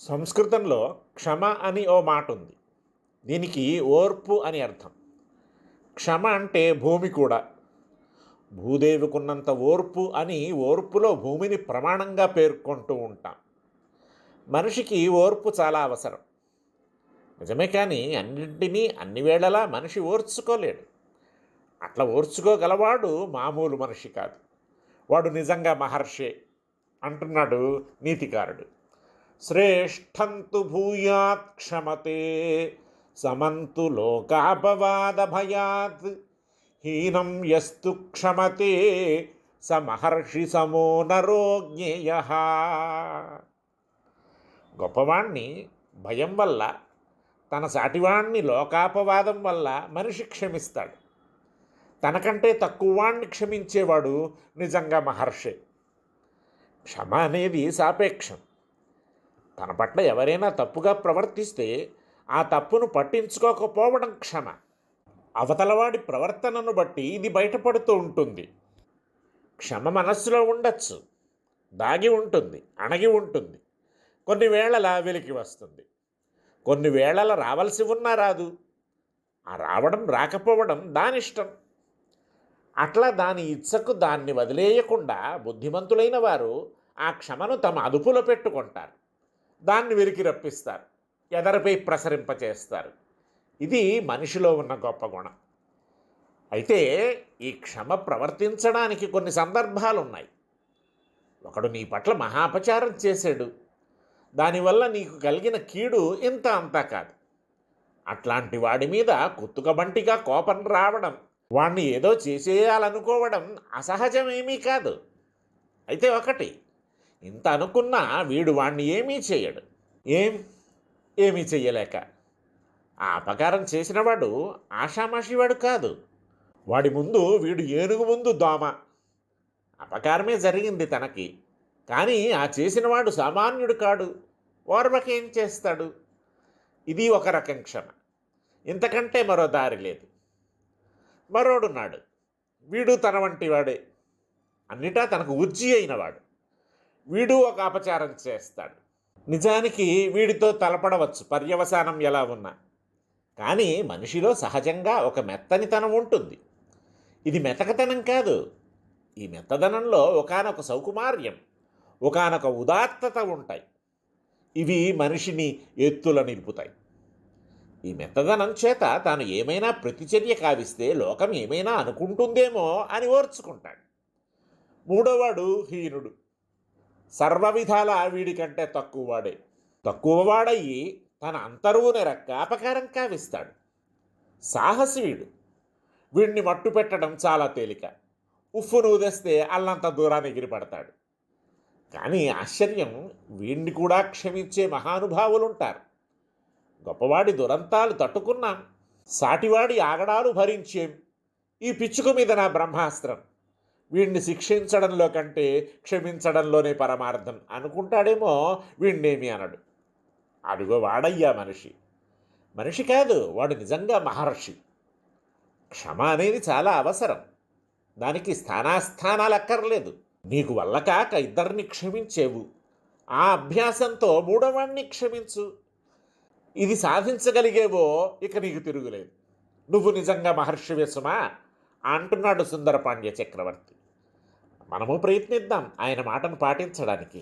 సంస్కృతంలో క్షమ అని ఓ మాట ఉంది. దీనికి ఓర్పు అని అర్థం. క్షమ అంటే భూమి కూడా. భూదేవికున్నంత ఓర్పు అని ఓర్పులో భూమిని ప్రమాణంగా పేర్కొంటూ ఉంటాం. మనిషికి ఓర్పు చాలా అవసరం. నిజమే, కానీ అన్నింటినీ అన్ని వేళలా మనిషి ఓర్చుకోలేడు. అట్లా ఓర్చుకోగలవాడు మామూలు మనిషి కాదు. వాడు నిజంగా మహర్షే అంటున్నాడు నీతికారుడు. శ్రేష్టంతు భూయాత్ క్షమతే సమంతు లోకాపవాద భయాత్ హీనం యస్తు క్షమతే స మహర్షి సమో నరో జ్ఞేయ. గొప్పవాణ్ణి భయం వల్ల, తన సాటివాణ్ణి లోకాపవాదం వల్ల మనిషి క్షమిస్తాడు. తనకంటే తక్కువవాణ్ణి క్షమించేవాడు నిజంగా మహర్షే. క్షమ అనేది సాపేక్షం. తన పట్ల ఎవరైనా తప్పుగా ప్రవర్తిస్తే ఆ తప్పును పట్టించుకోకపోవడం క్షమ. అవతలవాడి ప్రవర్తనను బట్టి ఇది బయటపడుతూ ఉంటుంది. క్షమ మనస్సులో ఉండొచ్చు, దాగి ఉంటుంది, అణగి ఉంటుంది. కొన్ని వేళలా వెలికి వస్తుంది, కొన్ని వేళల రావాల్సి ఉన్నా రాదు. ఆ రావడం రాకపోవడం దానిష్టం. అట్లా దాని ఇచ్చకు దాన్ని వదిలేయకుండా బుద్ధిమంతులైన వారు ఆ క్షమను తమ అదుపులో పెట్టుకుంటారు. దాన్ని వెలికి రప్పిస్తారు, ఎదరిపై ప్రసరింపచేస్తారు. ఇది మనిషిలో ఉన్న గొప్ప గుణం. అయితే ఈ క్షమ ప్రవర్తించడానికి కొన్ని సందర్భాలు ఉన్నాయి. ఒకడు నీ పట్ల మహాపచారం చేశాడు, దానివల్ల నీకు కలిగిన కీడు ఇంత అంతా కాదు. అట్లాంటి వాడి మీద కుత్తుకబంటిగా కోపం రావడం, వాణ్ణి ఏదో చేసేయాలనుకోవడం అసహజమేమీ కాదు. అయితే ఒకటి, ఇంత అనుకున్నా వీడు వాణ్ణి ఏమీ చేయడు. ఏమీ చెయ్యలేక ఆ అపకారం చేసినవాడు ఆషామాషివాడు కాదు. వాడి ముందు వీడు ఏనుగు ముందు దోమ. అపకారమే జరిగింది తనకి, కానీ ఆ చేసినవాడు సామాన్యుడు కాడు. ఓర్వకేం చేస్తాడు? ఇది ఒక రకం క్షమ. ఇంతకంటే మరో దారి లేదు. మరోడున్నాడు, వీడు తన వంటి వాడే, అన్నిటా తనకు ఉజ్జి అయినవాడు. వీడు ఒక అపచారం చేస్తాడు. నిజానికి వీడితో తలపడవచ్చు పర్యవసానం ఎలా ఉన్నా, కానీ మనిషిలో సహజంగా ఒక మెత్తనితనం ఉంటుంది. ఇది మెతకతనం కాదు. ఈ మెత్తదనంలో ఒకానొక సౌకుమార్యం, ఒకానొక ఉదాత్తత ఉంటాయి. ఇవి మనిషిని ఎత్తుల నిలుపుతాయి. ఈ మెత్తదనం చేత తాను ఏమైనా ప్రతిచర్య కావిస్తే లోకం ఏమైనా అనుకుంటుందేమో అని ఓర్చుకుంటాడు. మూడోవాడు హీనుడు. సర్వవిధాల వీడికంటే తక్కువవాడే. తక్కువవాడయ్యి తన అంతరువు నెరక్క అపకారం కావిస్తాడు. సాహసి వీడు. వీడిని మట్టు పెట్టడం చాలా తేలిక. ఉఫ్ఫును ఊదేస్తే అల్లంత దూరాన్ని ఎగిరిపడతాడు. కానీ ఆశ్చర్యం, వీడిని కూడా క్షమించే మహానుభావులుంటారు. గొప్పవాడి దురంతాలు తట్టుకున్నాం, సాటివాడి ఆగడాలు భరించేం. ఈ పిచ్చుక మీద నా బ్రహ్మాస్త్రం. వీడిని శిక్షించడంలో కంటే క్షమించడంలోనే పరమార్థం అనుకుంటాడేమో. వీణ్ణేమి అనడు. అడుగో వాడయ్యా మనిషి. మనిషి కాదు, వాడు నిజంగా మహర్షి. క్షమ అనేది చాలా అవసరం. దానికి స్థానాస్థానాలు అక్కర్లేదు. నీకు వల్ల కాక ఇద్దరిని క్షమించేవు, ఆ అభ్యాసంతో మూడవాణ్ణి క్షమించు. ఇది సాధించగలిగేవో ఇక నీకు తిరుగులేదు. నువ్వు నిజంగా మహర్షివే సుమా అంటున్నాడు సుందరపాండ్య చక్రవర్తి. మనము ప్రయత్నిద్దాం ఆయన మాటను పాటించడానికి.